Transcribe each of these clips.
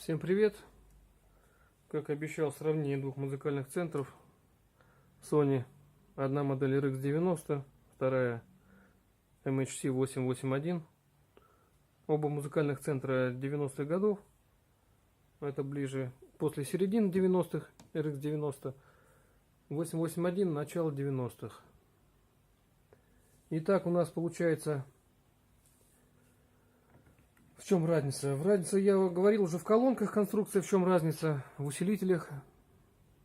Всем привет! Как обещал, сравнение двух музыкальных центров. Sony, одна модель RX90, вторая MHC881. Оба музыкальных центра 90-х годов. Это ближе после середины 90-х, RX90. 881 начало 90-х. Итак, у нас получается... В чем разница? Разница, я говорил уже в колонках конструкция, в чем разница. В усилителях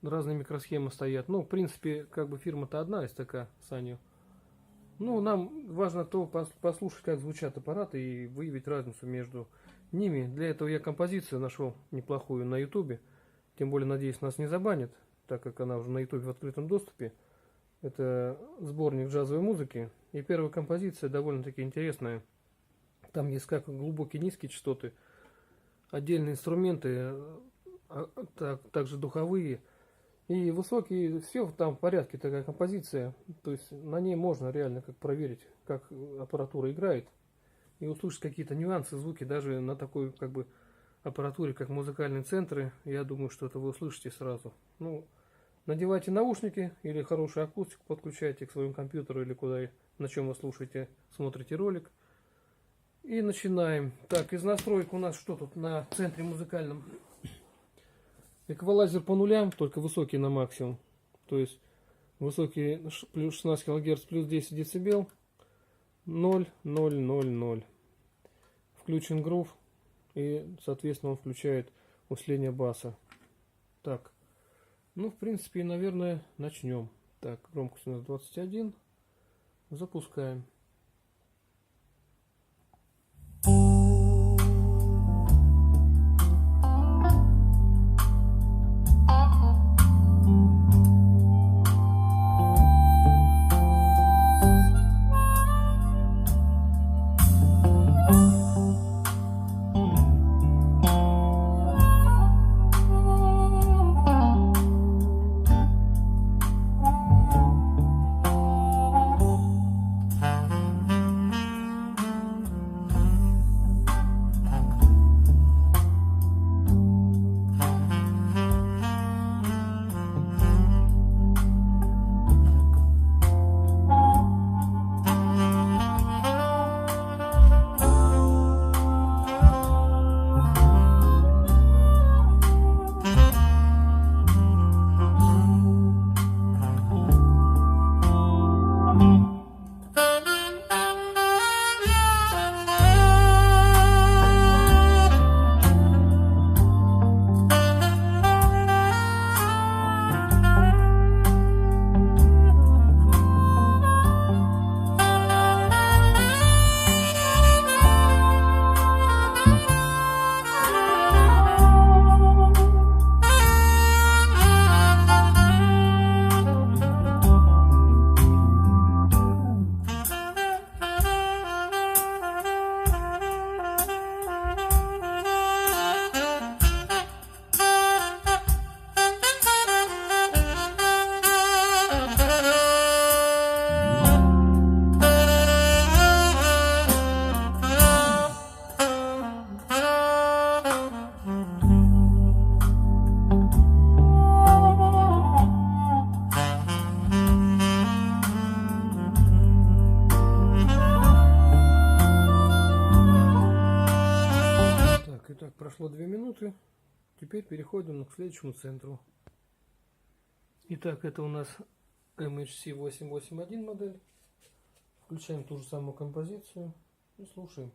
разные микросхемы стоят. Ну, в принципе, как бы фирма-то одна есть такая, Sanyo. Ну, нам важно то послушать, как звучат аппараты и выявить разницу между ними. Для этого я композицию нашел неплохую на ютубе. Тем более, надеюсь, нас не забанят, так как она уже на ютубе в открытом доступе. Это сборник джазовой музыки. И первая композиция довольно-таки интересная. Там есть как глубокие низкие частоты, отдельные инструменты, также духовые и высокие, все там в порядке, такая композиция. То есть на ней можно реально как проверить, как аппаратура играет и услышать какие-то нюансы, звуки даже на такой как бы аппаратуре, как музыкальные центры. Я думаю, что это вы услышите сразу. Ну, надевайте наушники или хорошую акустику, подключайте к своему компьютеру или куда, на чем вы слушаете, смотрите ролик. И начинаем. Так, из настроек у нас что тут на центре музыкальном? Эквалайзер по нулям, только высокий на максимум. То есть высокий плюс 16 кГц, плюс 10 дБ. 0, 0, 0, 0. Включен грув. И, соответственно, он включает усиление баса. Так. Ну, в принципе, наверное, начнем. Так, громкость у нас 21. Запускаем. Итак, прошло 2 минуты. Теперь переходим к следующему центру. Итак, это у нас MHC881 модель. Включаем ту же самую композицию и слушаем.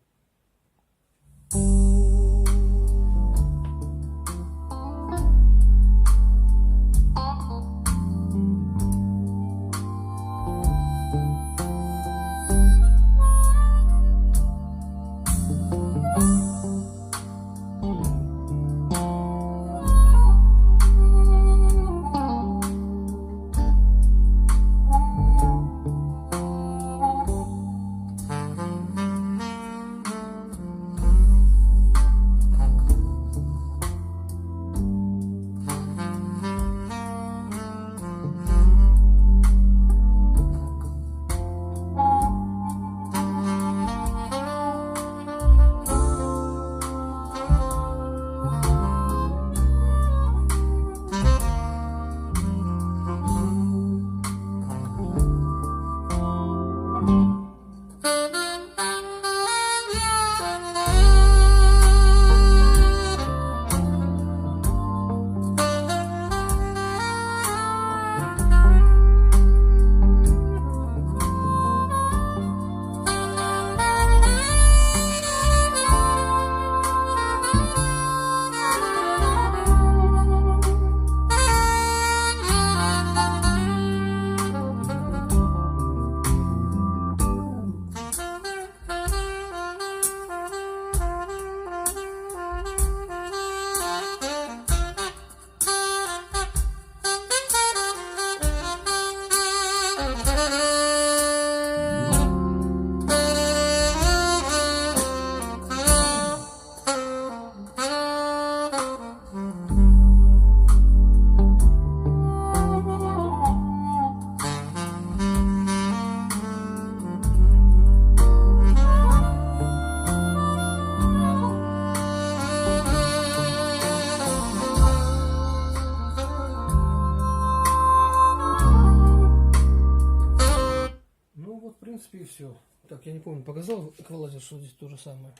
Так, я не помню, показал эквалайзер, что здесь то же самое.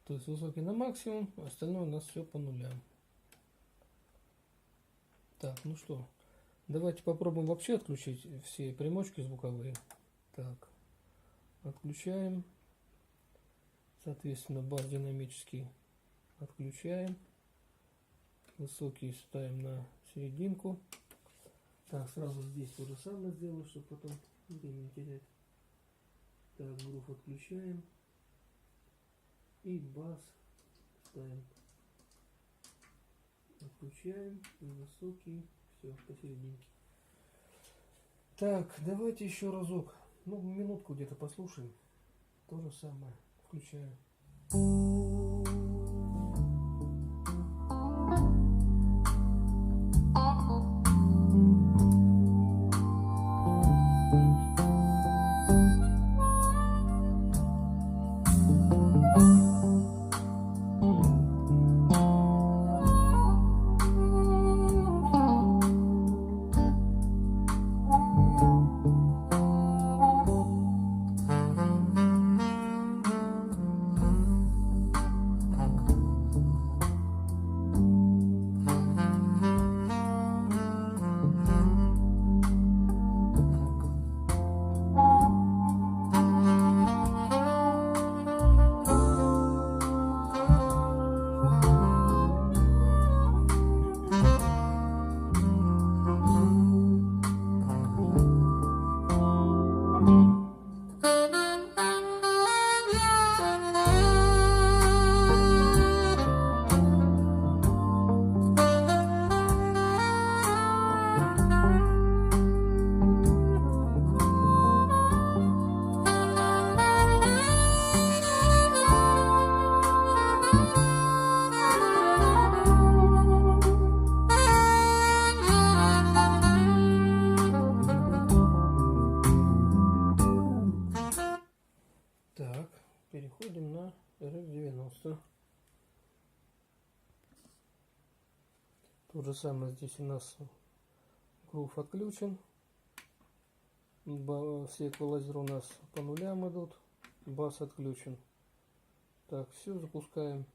То есть высокий на максимум, остальное у нас все по нулям. Так, ну что, давайте попробуем вообще отключить все примочки звуковые. Так, отключаем. Соответственно, бас динамический отключаем. Высокий ставим на серединку. Так, сразу здесь то же самое сделаю, чтобы потом время не терять. Так, грув отключаем. И бас ставим. Отключаем. И высокий. Все, посерединке. Так, давайте еще разок. Ну, минутку где-то послушаем. То же самое. Включаем. Так, переходим на RF90. То же самое здесь у нас грув отключен. Все эквалайзеры у нас по нулям идут. Бас отключен. Так, все, запускаем.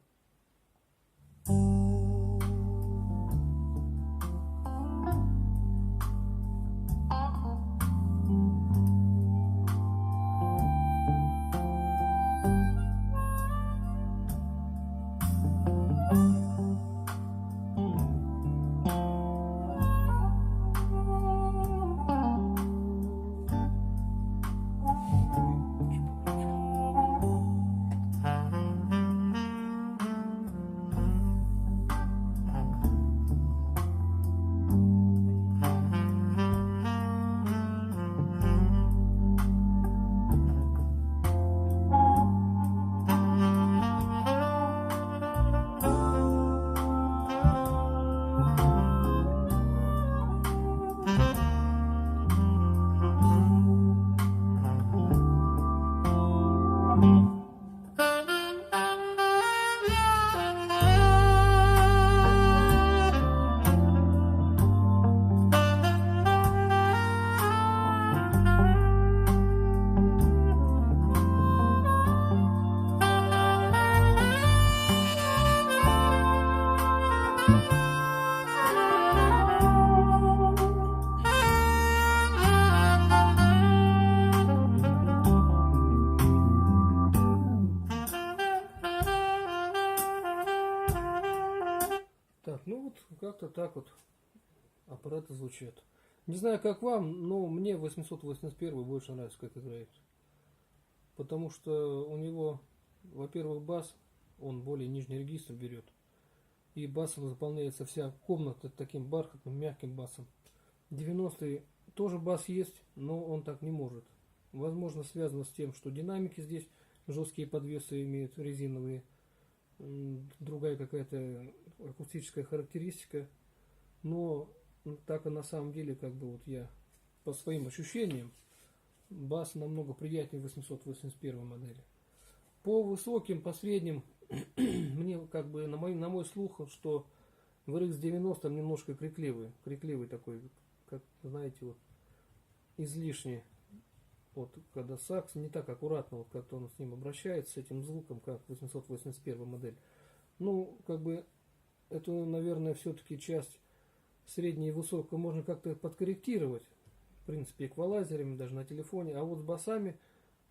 Так, ну вот как-то так вот аппараты звучат. Не знаю, как вам, но мне 881 больше нравится, как играет. Потому что у него, во-первых, бас, он более нижний регистр берет. И басом заполняется вся комната таким бархатным, мягким басом. 90-й тоже бас есть, но он так не может. Возможно, связано с тем, что динамики здесь жесткие подвесы имеют, резиновые. Другая какая-то акустическая характеристика. Но так и на самом деле, как бы вот я по своим ощущениям, бас намного приятнее 881 модели. По высоким, по средним, мне как бы на мой слух, что в RX 90 немножко крикливый такой, как знаете, вот излишне Вот когда сакс не так аккуратно, вот как-то он с ним обращается, с этим звуком, как 881 модель. Ну, как бы, эту, наверное, все-таки часть средней и высокой можно как-то подкорректировать. В принципе, эквалайзерами, даже на телефоне. А вот с басами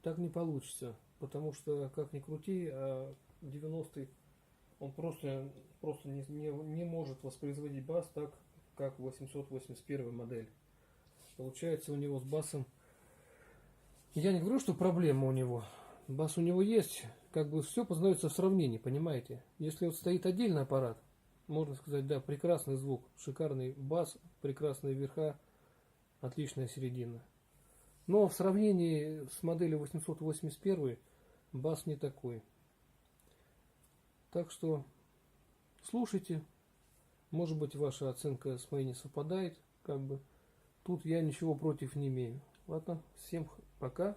так не получится. Потому что, как ни крути, а 90-й он просто не может воспроизводить бас так, как 881 модель. Получается у него с басом... Я не говорю, что проблема у него. Бас у него есть. Как бы все познается в сравнении, понимаете? Если вот стоит отдельный аппарат, можно сказать, да, прекрасный звук, шикарный бас, прекрасные верха, отличная середина. Но в сравнении с моделью 881 бас не такой. Так что слушайте. Может быть, ваша оценка с моей не совпадает. Как бы. Тут я ничего против не имею. Ладно, всем пока.